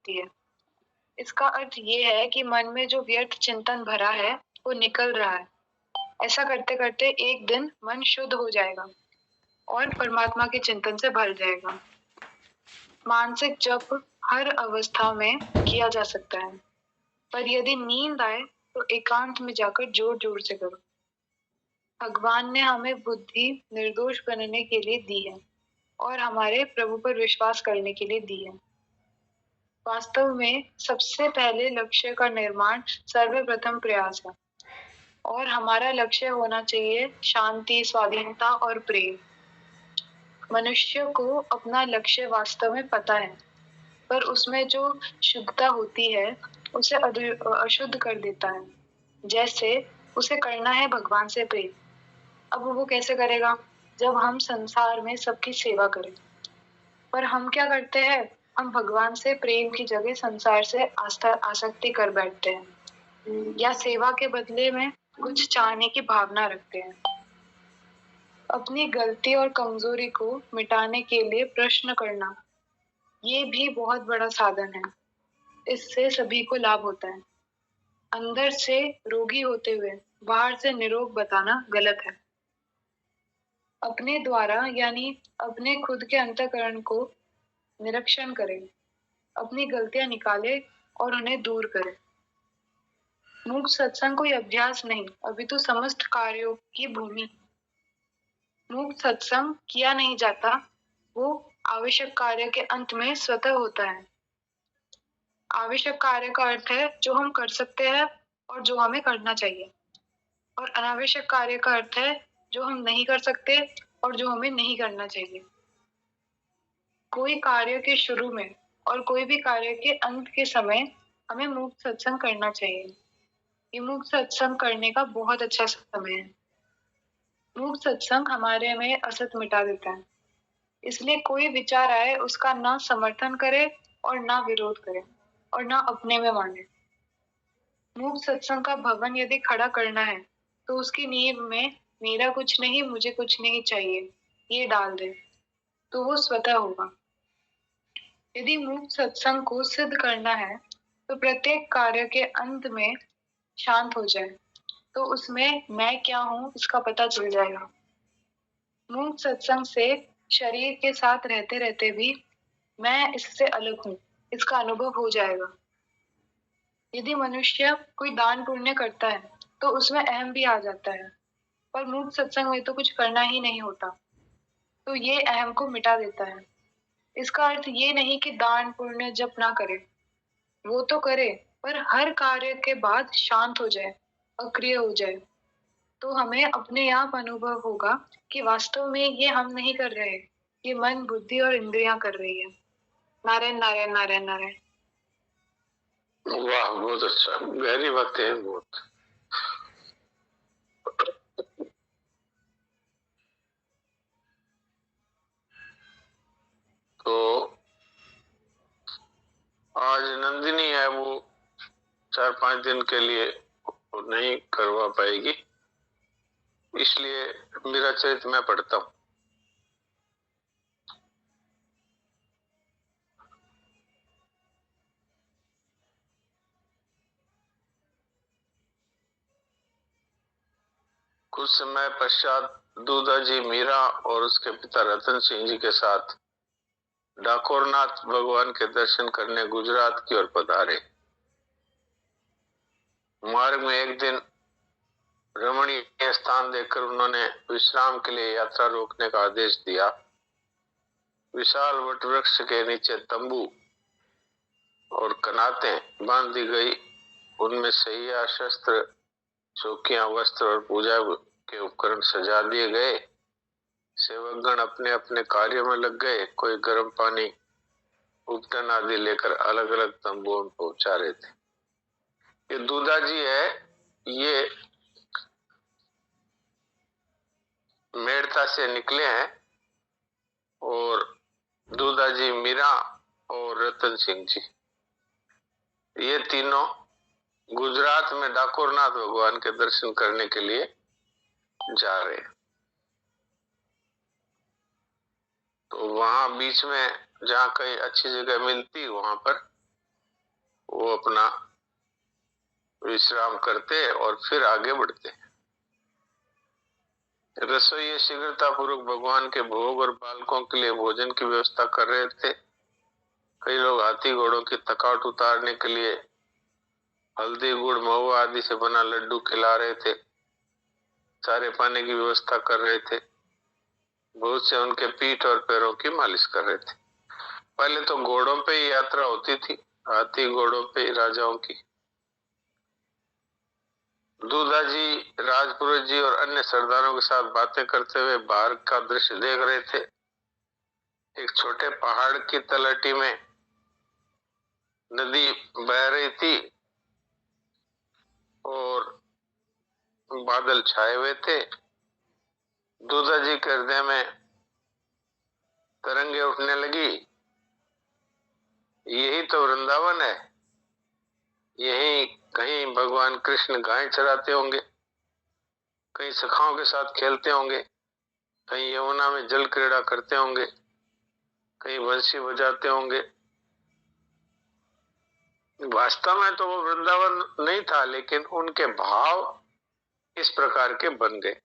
होती है। इसका अर्थ ये है कि मन में जो व्यर्थ चिंतन भरा है वो निकल रहा है। ऐसा करते करते एक दिन मन शुद्ध हो जाएगा और परमात्मा के चिंतन से भर जाएगा। मानसिक जप हर अवस्था में किया जा सकता है, पर यदि नींद आए तो एकांत में जाकर जोर जोर से करो। भगवान ने हमें बुद्धि निर्दोष बनने के लिए दी है और हमारे प्रभु पर विश्वास करने के लिए दी है। वास्तव में सबसे पहले लक्ष्य का निर्माण सर्वप्रथम प्रयास है और हमारा लक्ष्य होना चाहिए शांति, स्वाधीनता और प्रेम। मनुष्य को अपना लक्ष्य वास्तव में पता है, पर उसमें जो शुद्धता होती है उसे अशुद्ध कर देता है। जैसे उसे करना है भगवान से प्रेम। अब वो कैसे करेगा? जब हम संसार में सबकी सेवा करें। पर हम क्या करते हैं? हम भगवान से प्रेम की जगह संसार से आसक्ति कर बैठते हैं या सेवा के बदले में कुछ चाहने की भावना रखते हैं। अपनी गलती और कमजोरी को मिटाने के लिए प्रश्न करना, ये भी बहुत बड़ा साधन है। इससे सभी को लाभ होता है। अंदर से रोगी होते हुए बाहर से निरोग बताना गलत है। अपने द्वारा यानी अपने खुद के अंतःकरण को निरीक्षण करें, अपनी गलतियां निकाले और उन्हें दूर करें। मूक सत्संग कोई अभ्यास नहीं, अभी तो समस्त कार्यों की भूमि। मूक सत्संग किया नहीं जाता, वो आवश्यक कार्य के अंत में स्वतः होता है। आवश्यक कार्य का अर्थ है जो हम कर सकते हैं और जो हमें करना चाहिए, और अनावश्यक कार्य का अर्थ है जो हम नहीं कर सकते और जो हमें नहीं करना चाहिए। कोई कार्य के शुरू में और कोई भी कार्य के अंत के समय हमें मूक सत्संग करना चाहिए। ये मूक सत्संग करने का बहुत अच्छा समय है। मूक सत्संग हमारे में असत मिटा देता है। इसलिए कोई विचार आए उसका ना समर्थन करे और ना विरोध करे और ना अपने में माने। मूक सत्संग का भवन यदि खड़ा करना है तो उसकी नींव में मेरा कुछ नहीं, मुझे कुछ नहीं चाहिए, ये डाल दे, तो वो स्वतः होगा। यदि मूक सत्संग को सिद्ध करना है तो प्रत्येक कार्य के अंत में शांत हो जाए, तो उसमें मैं क्या हूँ इसका पता चल जाएगा। मूक सत्संग से शरीर के साथ रहते रहते भी मैं इससे अलग हूँ इसका अनुभव हो जाएगा। यदि मनुष्य कोई दान पुण्य करता है तो उसमें अहम भी आ जाता है, पर मूक सत्संग में तो कुछ करना ही नहीं होता, तो ये अहम को मिटा देता है। इसका अर्थ ये नहीं कि दान पुण्य जप ना करे, वो तो करे, पर हर कार्य के बाद शांत हो जाए, अक्रिय हो जाए, तो हमें अपने आप अनुभव होगा कि वास्तव में ये हम नहीं कर रहे, ये मन, बुद्धि और इंद्रियां कर रही है। नारायण नारायण नारायण नारायण। वाह, बहुत अच्छा, गहरी बातें हैं बहुत। तो आज नंदिनी है, वो 4-5 दिन के लिए नहीं करवा पाएगी, इसलिए मेरा चरित मैं पढ़ता हूँ। कुछ समय पश्चात दूधाजी मीरा और उसके पिता रतन सिंह जी के साथ डाकोरनाथ भगवान के दर्शन करने गुजरात की ओर पधारे। मार्ग में एक दिन रमणीय स्थान देखकर उन्होंने विश्राम के लिए यात्रा रोकने का आदेश दिया। विशाल वटवृक्ष के नीचे तंबू और कनातें बांध दी गई, उनमें सैया, शस्त्र, चौकियां, वस्त्र और पूजा के उपकरण सजा दिए गए। सेवकगण अपने अपने कार्यों में लग गए। कोई गर्म पानी, उपटन आदि लेकर अलग अलग तंबुओं में पहुंचा रहे थे। ये दूधाजी है, ये मेड़ता से निकले हैं, और दूधाजी, मीरा और रतन सिंह जी, ये तीनों गुजरात में डाकोरनाथ भगवान के दर्शन करने के लिए जा रहे हैं। तो वहां बीच में जहाँ कहीं अच्छी जगह मिलती वहां पर वो अपना विश्राम करते और फिर आगे बढ़ते। रसोइये शीघ्रता पूर्वक भगवान के भोग और बालकों के लिए भोजन की व्यवस्था कर रहे थे। कई लोग हाथी घोड़ों की थकावट उतारने के लिए हल्दी, गुड़, महुआ आदि से बना लड्डू खिला रहे थे। चारे पानी की व्यवस्था कर रहे थे। बहुत से उनके पीठ और पैरों की मालिश कर रहे थे। पहले तो घोड़ों पे ही यात्रा होती थी, हाथी घोड़ों पे ही राजाओं की। दूधा जी, राजपुरोहित जी और अन्य सरदारों के साथ बातें करते हुए बाहर का दृश्य देख रहे थे। एक छोटे पहाड़ की तलहटी में नदी बह रही थी और बादल छाए हुए थे। दूधा जी के हृदय में तरंगे उठने लगी। यही तो वृंदावन है, यही कहीं भगवान कृष्ण गाय चराते होंगे, कहीं सखाओं के साथ खेलते होंगे, कहीं यमुना में जल क्रीड़ा करते होंगे, कहीं बंसी बजाते होंगे। वास्तव में तो वो वृंदावन नहीं था, लेकिन उनके भाव इस प्रकार के बन गए।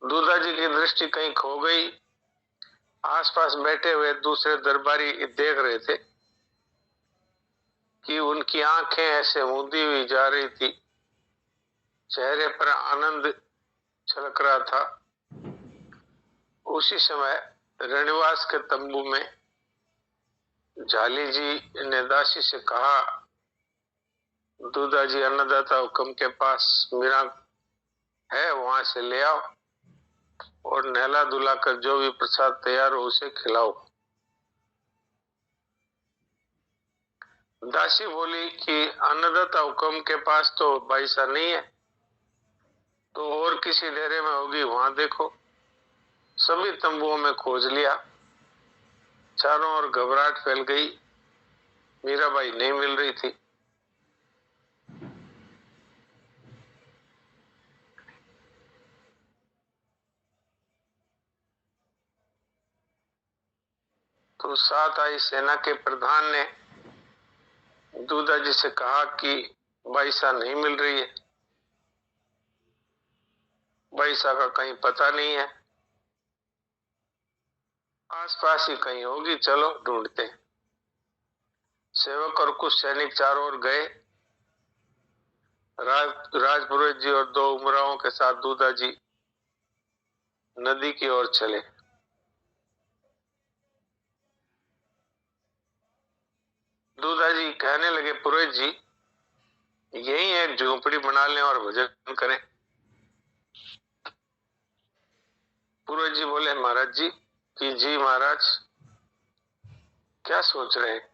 दूधा जी की दृष्टि कहीं खो गई। आसपास बैठे हुए दूसरे दरबारी देख रहे थे कि उनकी आंखें ऐसे मूंदी हुई जा रही थी, चेहरे पर आनंद छलक रहा था। उसी समय रणनिवास के तंबू में झाली जी ने दासी से कहा, दूधा जी अन्नदाता हुक्म के पास मीरा है, वहां से ले आओ और नहला धुलाकर जो भी प्रसाद तैयार हो उसे खिलाओ। दासी बोली कि अन्नदाता हुक्म के पास तो बाईसा नहीं है, तो और किसी डेरे में होगी, वहां देखो। सभी तंबुओं में खोज लिया, चारों ओर घबराहट फैल गई। मीराबाई नहीं मिल रही थी। तो साथ आई सेना के प्रधान ने दूधा जी से कहा कि बाईसा नहीं मिल रही है, बाईसा का कहीं पता नहीं है, आसपास ही कहीं होगी, चलो ढूंढते हैं। सेवक और कुछ सैनिक चारों ओर गए। राजपुरोहित जी और दो उमरावों के साथ दूधा जी नदी की ओर चले। दूधा जी कहने लगे, पुरोहित जी यही एक झोपड़ी बना लें और भजन करें। पुरोहित जी बोले, महाराज जी कि जी महाराज, क्या सोच रहे हैं?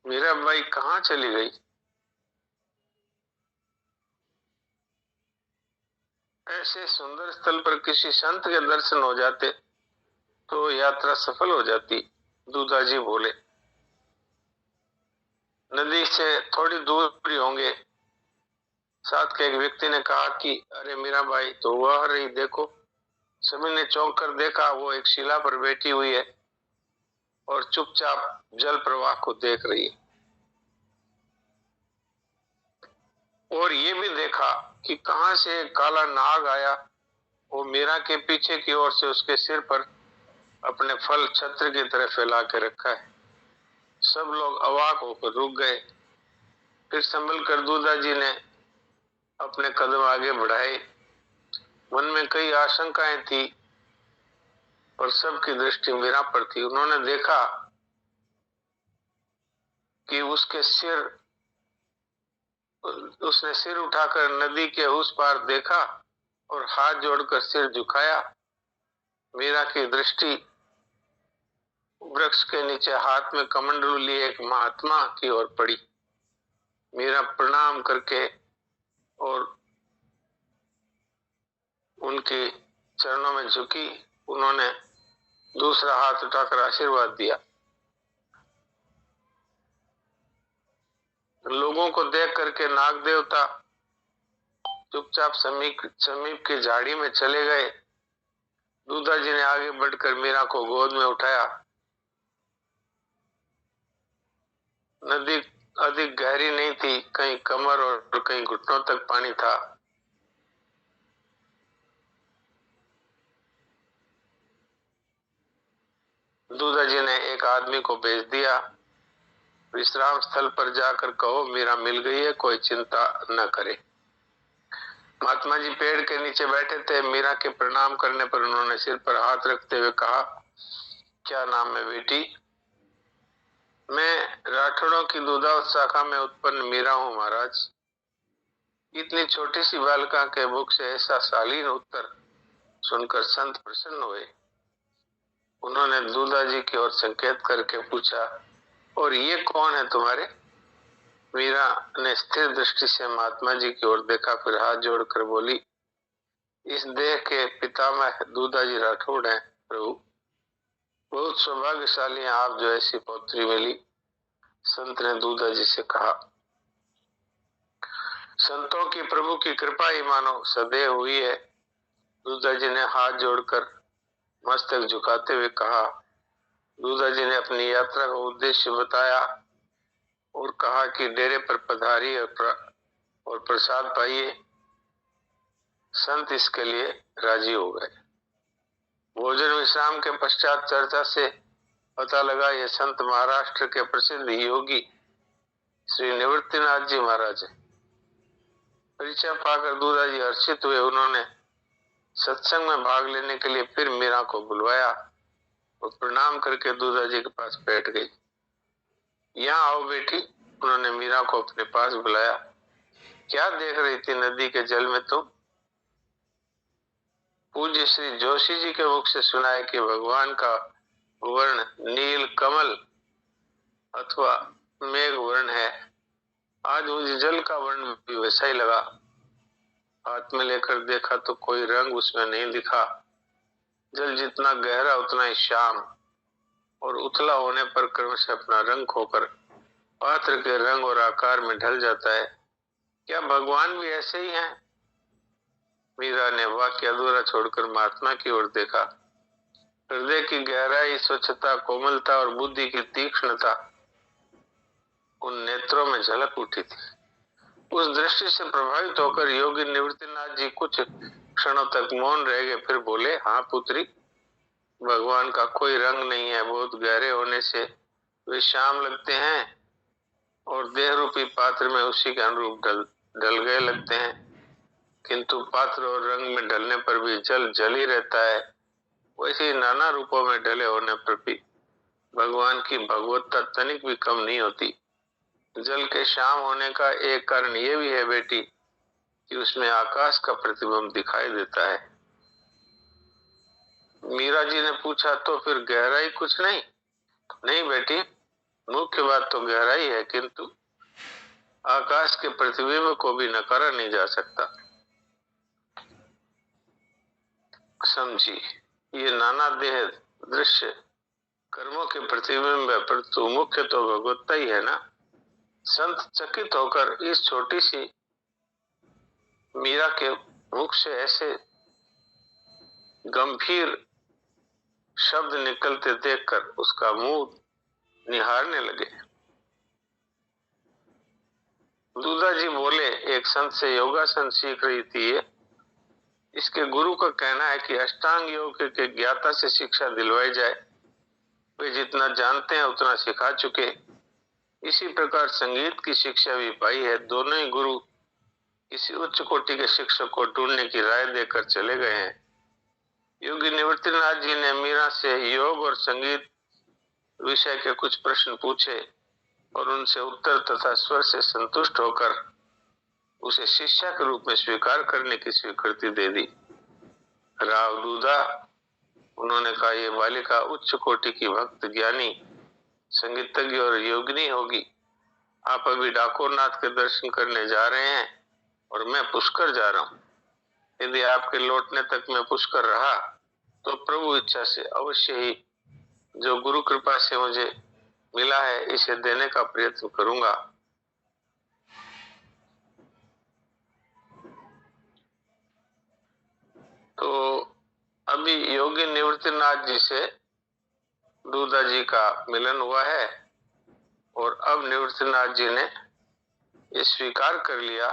मीराबाई कहाँ चली गई? ऐसे सुंदर स्थल पर किसी संत के दर्शन हो जाते तो यात्रा सफल हो जाती। दूधा जी बोले, नदी से थोड़ी दूर होंगे। साथ के एक व्यक्ति ने कहा कि अरे मीराबाई तो वह रही, देखो। सभी ने चौंक कर देखा, वो एक शिला पर बैठी हुई है और चुपचाप जल प्रवाह को देख रही है। और ये भी देखा कि कहां से एक काला नाग आया, वो मीरा के पीछे की ओर से उसके सिर पर अपने फल छत्र की तरह फैला के रखा है। सब लोग अवाक होकर रुक गए। फिर संभल कर दूधा जी ने अपने कदम आगे बढ़ाए। मन में कई आशंकाएं थी और सबकी दृष्टि मीरा पर थी। उन्होंने देखा कि उसने सिर उठाकर नदी के उस पार देखा और हाथ जोड़कर सिर झुकाया। मीरा की दृष्टि वृक्ष के नीचे हाथ में कमंडलू लिए एक महात्मा की ओर पड़ी। मीरा प्रणाम करके और उनके चरणों में झुकी। उन्होंने दूसरा हाथ उठाकर आशीर्वाद दिया। लोगों को देख करके नाग देवता चुपचाप समीप की झाड़ी में चले गए। दूधा जी ने आगे बढ़कर मीरा को गोद में उठाया नदी अधिक गहरी नहीं थी, कहीं कमर और कहीं घुटनों तक पानी था। दूधा जी ने एक आदमी को भेज दिया, विश्राम स्थल पर जाकर कहो मीरा मिल गई है, कोई चिंता न करे। महात्मा जी पेड़ के नीचे बैठे थे। मीरा के प्रणाम करने पर उन्होंने सिर पर हाथ रखते हुए कहा, क्या नाम है बेटी? मैं राठौड़ों की दुधावत शाखा में उत्पन्न मीरा हूँ महाराज। इतनी छोटी सी बालिका के मुख से ऐसा शालीन उत्तर सुनकर संत प्रसन्न हुए। उन्होंने दूधा जी की ओर संकेत करके पूछा, और ये कौन है तुम्हारे? मीरा ने स्थिर दृष्टि से महात्मा जी की ओर देखा, फिर हाथ जोड़कर बोली, इस देह के पितामह दूधा जी राठौड़ हैं प्रभु। बहुत सौभाग्यशाली हैं आप जो ऐसी पौत्री मिली। संत ने दूधा जी से कहा, संतों की प्रभु की कृपा ही मानो सदैव हुई है। दूधा जी ने हाथ जोड़कर मस्तक झुकाते हुए कहा। दूधा जी ने अपनी यात्रा का उद्देश्य बताया और कहा कि डेरे पर पधारी और प्रसाद पाइए। संत इसके लिए राजी हो गए। भोजन विश्राम के पश्चात चर्चा से पता लगा ये संत महाराष्ट्र के प्रसिद्ध योगी श्री निवृत्तिनाथ जी महाराज है। परिचय पाकर दूधा जी हर्षित हुए। उन्होंने सत्संग में भाग लेने के लिए फिर मीरा को बुलवाया और प्रणाम करके दूधा जी के पास बैठ गई। यहाँ आओ बेटी, उन्होंने मीरा को अपने पास बुलाया। क्या देख रही थी नदी के जल में तुम? पूज्य श्री जोशी जी के मुख से सुना है कि भगवान का वर्ण नील कमल अथवा मेघ वर्ण है। आज उस जल का वर्ण भी वैसा ही लगा। हाथ में लेकर देखा तो कोई रंग उसमें नहीं दिखा। जल जितना गहरा उतना ही श्याम और उथला होने पर क्रमशः अपना रंग खोकर पात्र के रंग और आकार में ढल जाता है। क्या भगवान भी ऐसे ही हैं? मीरा ने वाक्य अधूरा छोड़कर महात्मा की ओर देखा। हृदय की गहराई, स्वच्छता, कोमलता और बुद्धि की तीक्ष्णता उन नेत्रों में झलक उठी थी। उस दृष्टि से प्रभावित होकर योगी निवृत्तिनाथ जी कुछ क्षणों तक मौन रह गए, फिर बोले, हाँ पुत्री, भगवान का कोई रंग नहीं है। बहुत गहरे होने से वे श्याम लगते हैं और देह रूपी पात्र में उसी के अनुरूप ढल गए लगते हैं, किंतु पात्र और रंग में ढलने पर भी जल जल ही रहता है। वैसे नाना रूपों में ढले होने पर भी भगवान की भगवत्ता तनिक भी कम नहीं होती। जल के श्याम होने का एक कारण ये भी है बेटी कि उसमें आकाश का प्रतिबिंब दिखाई देता है। मीरा जी ने पूछा, तो फिर गहराई कुछ नहीं? नहीं बेटी, मुख्य बात तो गहराई है, किंतु आकाश के प्रतिबिंब को भी नकारा नहीं जा सकता। समझी, ये नाना देह दृश्य कर्मों के प्रतिबिंब है, परंतु मुख्य तो भगवत्ता ही है ना। संत चकित होकर इस छोटी सी मीरा के मुख से ऐसे गंभीर शब्द निकलते देखकर उसका मुंह निहारने लगे। दूधा जी बोले, एक संत से योगासन सीख रही थी ये। इसके गुरु का कहना है कि अष्टांग योग के ज्ञाता से शिक्षा दिलवाई जाए। वे जितना जानते हैं उतना सिखा चुके। इसी प्रकार संगीत की शिक्षा भी पाई है। दोनों ही गुरु किसी उच्च कोटि के शिक्षक को ढूंढने की राय देकर चले गए हैं। योगी निवृत्तिनाथ जी ने मीरा से योग और संगीत विषय के कुछ प्रश्न पूछे और उनसे उत्तर तथा स्वर से संतुष्ट होकर उसे शिष्या के रूप में स्वीकार करने की स्वीकृति दे दी। राव दूधा, उन्होंने कहा, ये बालिका उच्च कोटि की भक्त, ज्ञानी, संगीतज्ञ और योगिनी होगी। आप अभी डाकोरनाथ के दर्शन करने जा रहे हैं और मैं पुष्कर जा रहा हूँ। यदि आपके लौटने तक मैं पुष्कर रहा तो प्रभु इच्छा से अवश्य ही जो गुरु कृपा से मुझे मिला है इसे देने का प्रयत्न करूंगा। तो अभी योगी निवृत्तिनाथ जी से दूधा जी का मिलन हुआ है और अब निवृत्तिनाथ जी ने ये स्वीकार कर लिया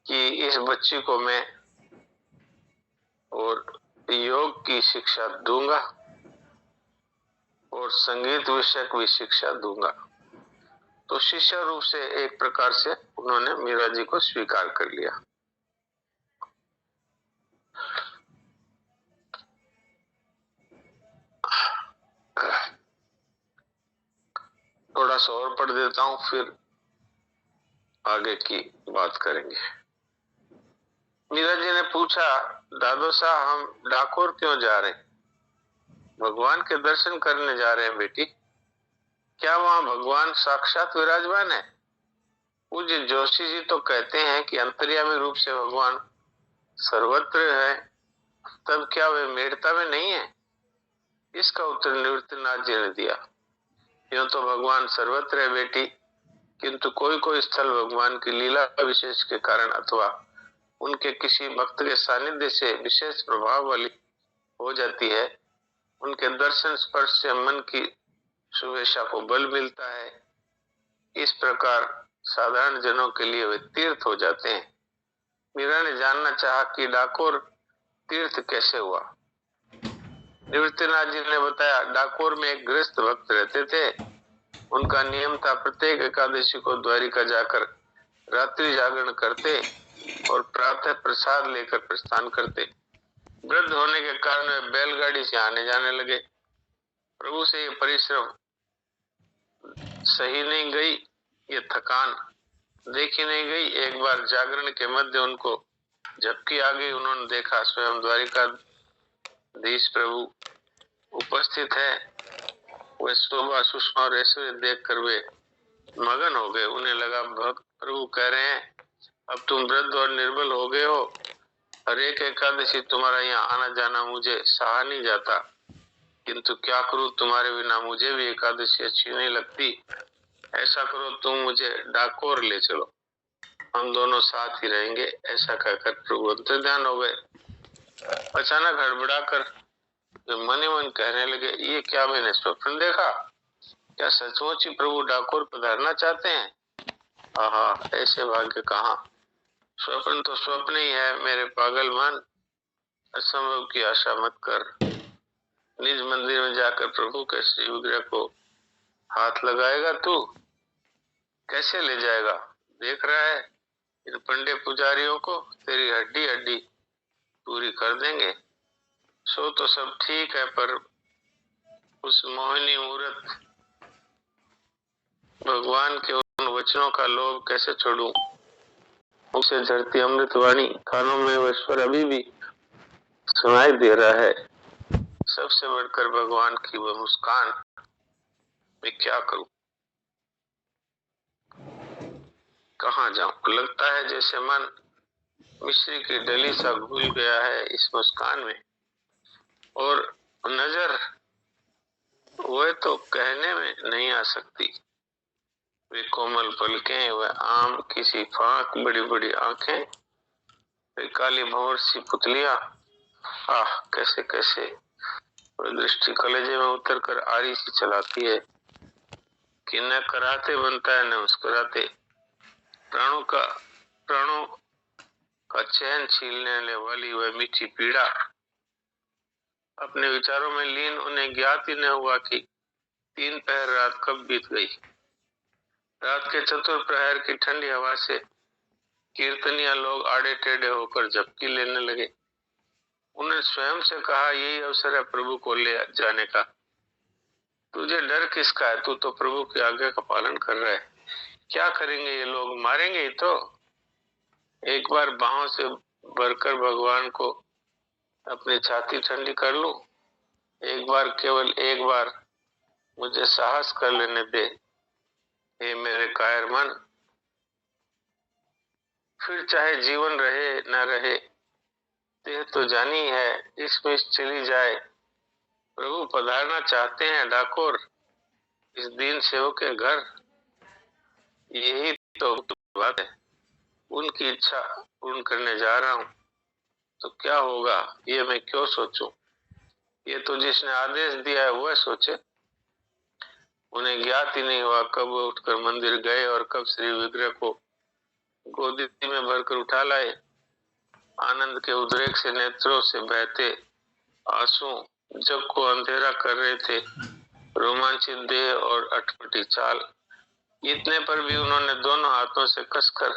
कि इस बच्ची को मैं और योग की शिक्षा दूंगा और संगीत विषयक भी शिक्षा दूंगा। तो शिष्य रूप से एक प्रकार से उन्होंने मीरा जी को स्वीकार कर लिया। थोड़ा सा और पढ़ देता हूं, फिर आगे की बात करेंगे। मीरा जी ने पूछा, दादो साहब हम डाकोर क्यों जा रहे हैं? भगवान के दर्शन करने जा रहे हैं बेटी। क्या वहां भगवान साक्षात विराजमान है? पूज्य जोशी जी तो कहते हैं कि अंतर्यामी रूप से भगवान सर्वत्र है, तब क्या वे मेड़ता में नहीं है? इसका उत्तर निवृत्तिनाथ जी ने दिया, यूं तो भगवान सर्वत्र है बेटी, किंतु कोई कोई स्थल भगवान की लीला विशेष के कारण अथवा उनके किसी भक्त के सानिध्य से विशेष प्रभाव वाली हो जाती है। उनके दर्शन स्पर्श से मन की सुवेशा को बल मिलता है। इस प्रकार साधारण जनों के लिए वे तीर्थ हो जाते हैं। मीरा ने जानना चाहा कि डाकोर तीर्थ कैसे हुआ। निवृत्तिनाथ जी ने बताया, डाकोर में एक गृहस्थ भक्त रहते थे। उनका नियम था प्रत्येक एकादशी को द्वारिका जाकर रात्रि जागरण करते और प्रातः प्रसाद लेकर प्रस्थान करते। वृद्ध होने के कारण वे बैलगाड़ी से आने जाने लगे। प्रभु से ये परिश्रम सही नहीं गई, ये थकान देखी नहीं गई। एक बार जागरण के मध्य उनको झपकी आ गई। उन्होंने देखा स्वयं द्वारिकाधीश प्रभु उपस्थित है। वे शोभा सुषमा और ऐश्वर्य देखकर वे मगन हो गए। उन्हें लगा भक्त प्रभु कह रहे हैं, अब तुम वृद्ध और निर्बल हो गए हो, हर एक एकादशी तुम्हारा यहाँ आना जाना मुझे सहा नहीं जाता, किंतु क्या करूं, तुम्हारे बिना मुझे भी एकादशी अच्छी नहीं लगती। ऐसा करो, तुम मुझे डाकोर ले चलो, हम दोनों साथ ही रहेंगे। ऐसा कहकर प्रभु अंतर्ध्यान हो गए। अचानक हड़बड़ाकर वे मन ही मन कहने लगे, ये क्या मैंने स्वप्न देखा? क्या सचमुच ही प्रभु डाकोर पधारना चाहते हैं? आहा, ऐसे भाग्य कहाँ। स्वप्न तो स्वप्न ही है मेरे पागल मन, असंभव की आशा मत कर। निज मंदिर में जाकर प्रभु के श्री विग्रह को हाथ लगाएगा तू? कैसे ले जाएगा? देख रहा है इन पंडे पुजारियों को, तेरी हड्डी हड्डी पूरी कर देंगे। सो तो सब ठीक है, पर उस मोहिनी मूर्त भगवान के उन वचनों का लोभ कैसे छोड़ूं? उसे झरती अमृतवाणी कानों में वो स्वर अभी भी सुनाई दे रहा है। सबसे बढ़कर भगवान की वह मुस्कान, मैं क्या करूं, कहाँ जाऊं? लगता है जैसे मन मिश्री की डली सा घुल गया है इस मुस्कान में, और नजर वह तो कहने में नहीं आ सकती। वे कोमल पलकें, वह आम किसी फाक, बड़ी बड़ी आंखें, वे काली भंवर सी पुतलियां, आह कैसे कैसे वह दृष्टि कलेजे में उतर कर आरी सी चलाती है कि न कराते बनता है न मुस्कुराते। प्राणों का चैन छीनने वाली वह मीठी पीड़ा। अपने विचारों में लीन उन्हें ज्ञात ही न हुआ कि 3 पहर रात कब बीत गई। रात के चतुर प्रहर की ठंडी हवा से कीर्तनिया लोग आड़े टेढ़े होकर झपकी लेने लगे। उन्होंने स्वयं से कहा, यही अवसर है प्रभु को ले जाने का। तुझे डर किसका है? तू तो प्रभु की आज्ञा का पालन कर रहा है। क्या करेंगे ये लोग? मारेंगे ही तो। एक बार बाहों से भरकर भगवान को अपनी छाती ठंडी कर लूं। एक बार, केवल एक बार मुझे साहस कर लेने दे, हे मेरे कायर मन। फिर चाहे जीवन रहे न रहे, देह तो जानी है, इसमें चली जाए। प्रभु पधारना चाहते हैं डाकोर, इस दीन सेवक के घर। यही तो बात है। उनकी इच्छा पूर्ण करने जा रहा हूं, तो क्या होगा ये मैं क्यों सोचूं? ये तो जिसने आदेश दिया है वह सोचे। उन्हें ज्ञात ही नहीं हुआ कब वो उठकर मंदिर गए और कब श्री विग्रह को गोदी में भरकर उठा लाए। आनंद के उद्रेक से नेत्रों से बहते आंसू जग को अंधेरा कर रहे थे। रोमांचित देह और अटपटी चाल, इतने पर भी उन्होंने दोनों हाथों से कसकर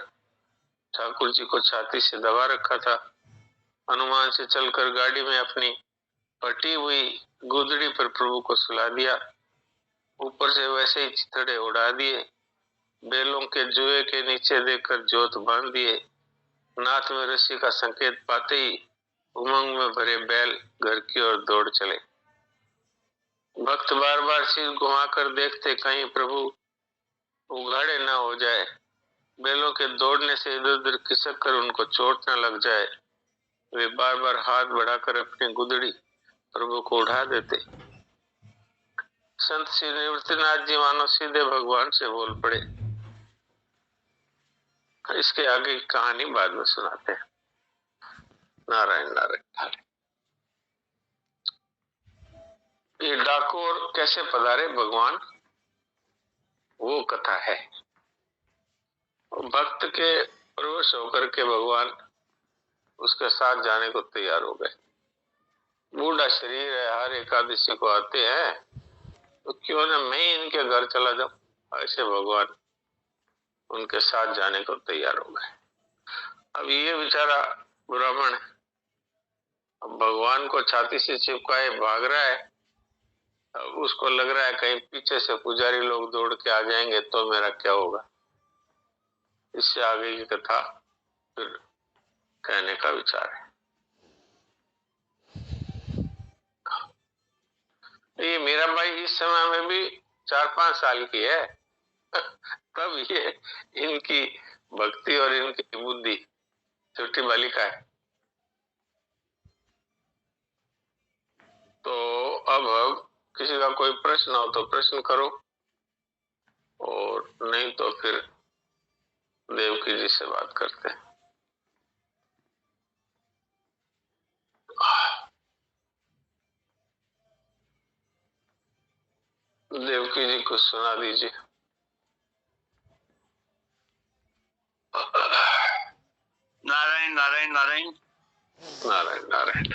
ठाकुर जी को छाती से दबा रखा था। अनुमान से चलकर गाड़ी में अपनी फटी हुई गुदड़ी पर प्रभु को सुला दिया। ऊपर से वैसे ही चिथड़े उड़ा दिए। बैलों के जुए के नीचे देकर जोत बांध दिए। नाथ में रस्सी का संकेत पाते ही उमंग में भरे बैल घर की ओर दौड़ चले। भक्त बार बार सिर घुमाकर देखते कहीं प्रभु उघाड़े न हो जाए। बैलों के दौड़ने से इधर उधर खिसक कर उनको चोट न लग जाए। वे बार बार हाथ बढ़ाकर अपनी गुदड़ी प्रभु को उठा देते। संत श्री निवृत्तिनाथ जी मानो सीधे भगवान से बोल पड़े। इसके आगे की कहानी बाद में सुनाते हैं। नारायण नारायण। ये डाकोर कैसे पधारे भगवान, वो कथा है। भक्त के प्रवेश होकर के भगवान उसके साथ जाने को तैयार हो गए। बूढ़ा शरीर है, हर एकादशी को आते हैं, तो क्यों ना मैं इनके घर चला जाऊं। ऐसे भगवान उनके साथ जाने को तैयार हो गए। अब ये बेचारा ब्राह्मण भगवान को छाती से चिपकाए भाग रहा है। अब उसको लग रहा है कहीं पीछे से पुजारी लोग दौड़ के आ जाएंगे तो मेरा क्या होगा। इससे आगे की कथा फिर कहने का विचार है। ये मेरा भाई इस समय में भी 4-5 साल की है तब ये इनकी भक्ति और इनकी बुद्धि छोटी बालिका है। तो अब किसी का कोई प्रश्न हो तो प्रश्न करो, और नहीं तो फिर देवकी जी से बात करते हैं। देवकी जी को सुना दीजिए। नारायण नारायण नारायण नारायण नारायण।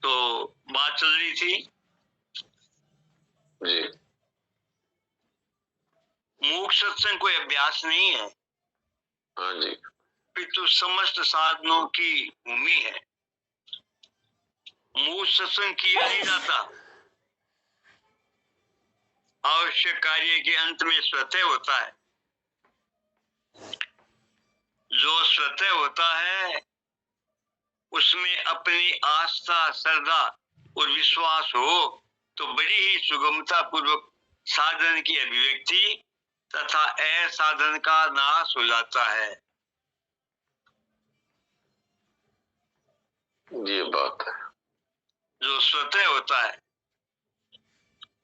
तो बात चल रही थी जी, मूक सत्संग कोई अभ्यास नहीं है, हाँ जी, पितु समस्त साधनों की भूमि है। मूक सत्संग किया ही जाता, आवश्यक कार्य के अंत में स्वतः होता है। जो स्वतः होता है उसमें अपनी आस्था, श्रद्धा और विश्वास हो तो बड़ी ही सुगमता पूर्वक साधन की अभिव्यक्ति तथा असाधन का नाश हो जाता है। ये बात है। जो स्वतः होता है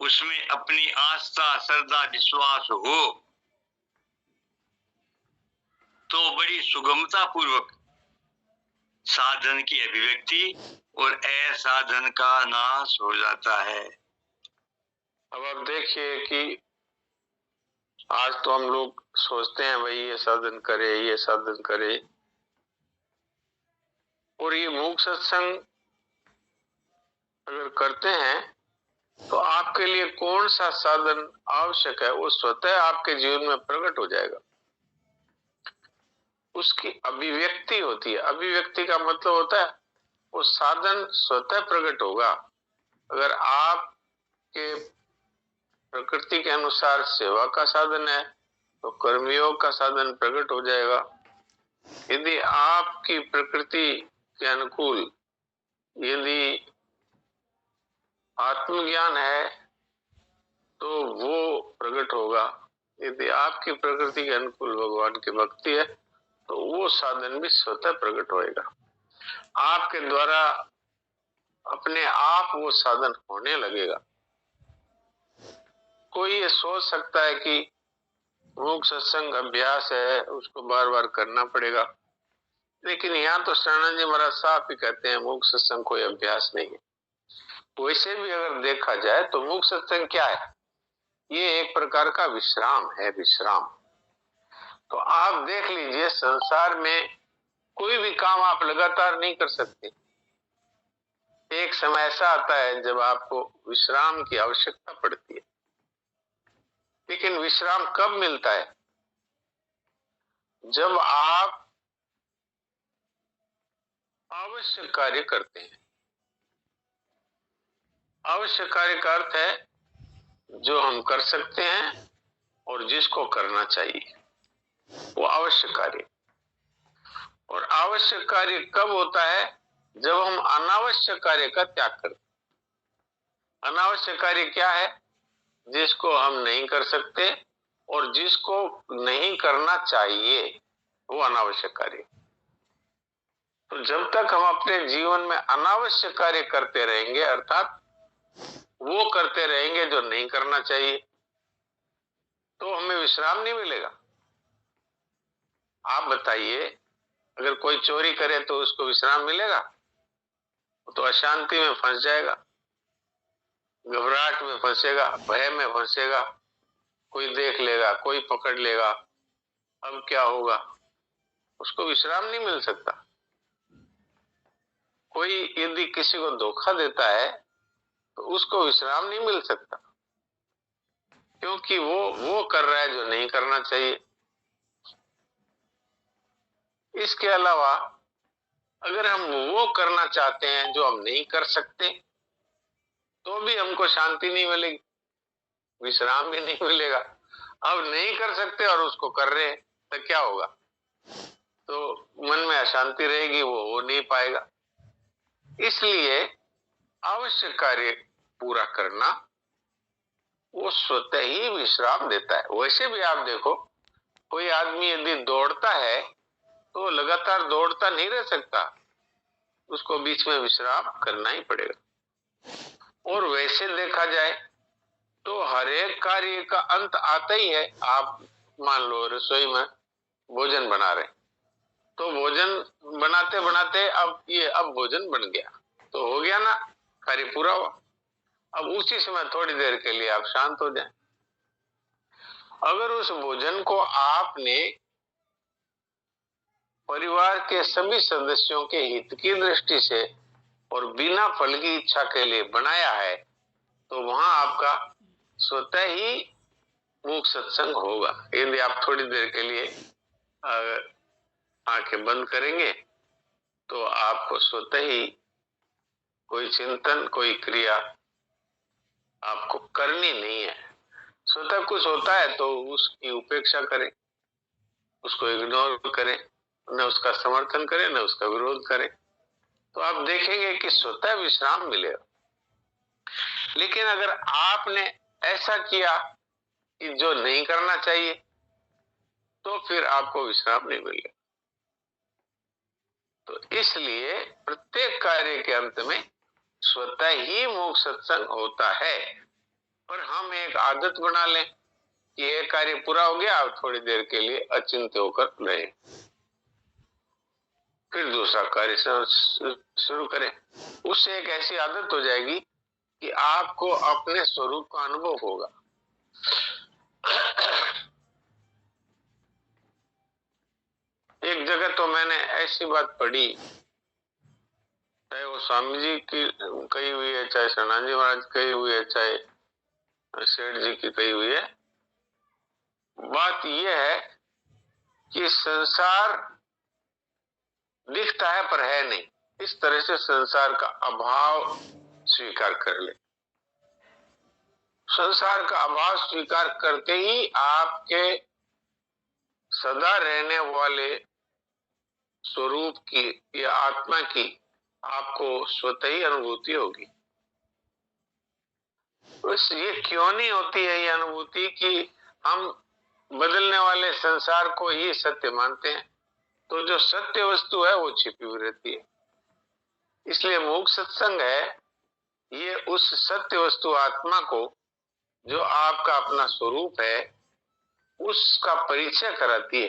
उसमें अपनी आस्था, श्रद्धा, विश्वास हो तो बड़ी सुगमता पूर्वक साधन की अभिव्यक्ति और असाधन का नाश हो जाता है। अब आप देखिए कि आज तो हम लोग सोचते हैं भाई ये साधन करे, ये साधन करे, और ये मूक सत्संग अगर करते हैं तो आपके लिए कौन सा साधन आवश्यक है वो स्वतः आपके जीवन में प्रकट हो जाएगा। उसकी अभिव्यक्ति होती है। अभिव्यक्ति का मतलब होता है वो साधन स्वतः प्रकट होगा। अगर आपके प्रकृति के अनुसार सेवा का साधन है तो कर्मयोग का साधन प्रकट हो जाएगा। यदि आपकी प्रकृति के अनुकूल यदि आत्मज्ञान है तो वो प्रकट होगा। यदि आपकी प्रकृति के अनुकूल भगवान की भक्ति है तो वो साधन भी स्वतः प्रकट होएगा। आपके द्वारा अपने आप वो साधन होने लगेगा। कोई ये सोच सकता है कि मूक सत्संग अभ्यास है, उसको बार बार करना पड़ेगा, लेकिन यहाँ तो शरणानंद जी महाराज साफ ही कहते हैं मूक सत्संग कोई अभ्यास नहीं है। वैसे भी अगर देखा जाए तो मूक सत्संग क्या है? ये एक प्रकार का विश्राम है, विश्राम। तो आप देख लीजिए, संसार में कोई भी काम आप लगातार नहीं कर सकते। एक समय ऐसा आता है जब आपको विश्राम की आवश्यकता पड़ती है। लेकिन विश्राम कब मिलता है? जब आप आवश्यक कार्य करते हैं। आवश्यक कार्य का अर्थ है जो हम कर सकते हैं और जिसको करना चाहिए, वो आवश्यक कार्य। और आवश्यक कार्य कब होता है? जब हम अनावश्यक कार्य का त्याग करते हैं। अनावश्यक कार्य क्या है? जिसको हम नहीं कर सकते और जिसको नहीं करना चाहिए, वो अनावश्यक कार्य। तो जब तक हम अपने जीवन में अनावश्यक कार्य करते रहेंगे, अर्थात वो करते रहेंगे जो नहीं करना चाहिए, तो हमें विश्राम नहीं मिलेगा। आप बताइए, अगर कोई चोरी करे तो उसको विश्राम मिलेगा? वो तो अशांति में फंस जाएगा, घबराहट में फंसेगा, भय में फंसेगा। कोई देख लेगा, कोई पकड़ लेगा, अब क्या होगा? उसको विश्राम नहीं मिल सकता। कोई यदि किसी को धोखा देता है तो उसको विश्राम नहीं मिल सकता, क्योंकि वो कर रहा है जो नहीं करना चाहिए। इसके अलावा अगर हम वो करना चाहते हैं जो हम नहीं कर सकते, तो भी हमको शांति नहीं मिलेगी, विश्राम भी नहीं मिलेगा। अब नहीं कर सकते और उसको कर रहे हैं, तो क्या होगा? तो मन में अशांति रहेगी, वो हो नहीं पाएगा। इसलिए आवश्यक कार्य पूरा करना वो स्वतः ही विश्राम देता है। वैसे भी आप देखो, कोई आदमी यदि दौड़ता है तो लगातार दौड़ता नहीं रह सकता, उसको बीच में विश्राम करना ही पड़ेगा। और वैसे देखा जाए तो हर एक कार्य का अंत आता ही है। आप मान लो रसोई में भोजन बना रहे, तो भोजन बनाते बनाते अब भोजन बन गया, तो हो गया ना, कार्य पूरा हुआ। अब उसी समय थोड़ी देर के लिए आप शांत हो जाएं। अगर उस भोजन को आपने परिवार के सभी सदस्यों के हित की दृष्टि से और बिना फल की इच्छा के लिए बनाया है, तो वहां आपका स्वतः ही मूक सत्संग होगा। यदि आप थोड़ी देर के लिए आंखें बंद करेंगे तो आपको स्वतः ही कोई चिंतन, कोई क्रिया आपको करनी नहीं है। स्वतः कुछ होता है तो उसकी उपेक्षा करें, उसको इग्नोर करें, न उसका समर्थन करें न उसका विरोध करें, तो आप देखेंगे कि स्वतः विश्राम मिलेगा। लेकिन अगर आपने ऐसा किया कि जो नहीं करना चाहिए, तो फिर आपको विश्राम नहीं मिलेगा। तो इसलिए प्रत्येक कार्य के अंत में स्वतः ही मूक सत्संग होता है। पर हम एक आदत बना लें कि ये कार्य पूरा हो गया, अब थोड़ी देर के लिए अचिंत्य होकर रहे, फिर दूसरा कार्य शुरू करें। उससे एक ऐसी आदत हो जाएगी कि आपको अपने स्वरूप का अनुभव होगा। एक जगह तो मैंने ऐसी बात पढ़ी, चाहे वो स्वामी जी की कही हुई है, चाहे सनातन जी महाराज कही हुई है, चाहे सेठ जी की कही हुई है। बात यह है कि संसार दिखता है पर है नहीं। इस तरह से संसार का अभाव स्वीकार कर ले। संसार का अभाव स्वीकार करते ही आपके सदा रहने वाले स्वरूप की या आत्मा की आपको स्वतः ही अनुभूति होगी। बस ये क्यों नहीं होती है ये अनुभूति कि हम बदलने वाले संसार को ही सत्य मानते हैं, तो जो सत्य वस्तु है वो छिपी हुई रहती है। इसलिए मूक सत्संग है, ये उस सत्य वस्तु आत्मा को, जो आपका अपना स्वरूप है, उसका परिचय कराती है।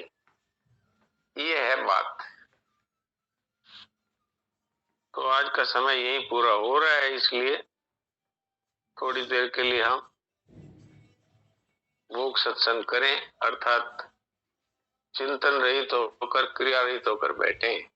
ये है बात। तो आज का समय यही पूरा हो रहा है, इसलिए थोड़ी देर के लिए हम मूक सत्संग करें, अर्थात चिंतन रहित होकर क्रिया रहित होकर बैठे।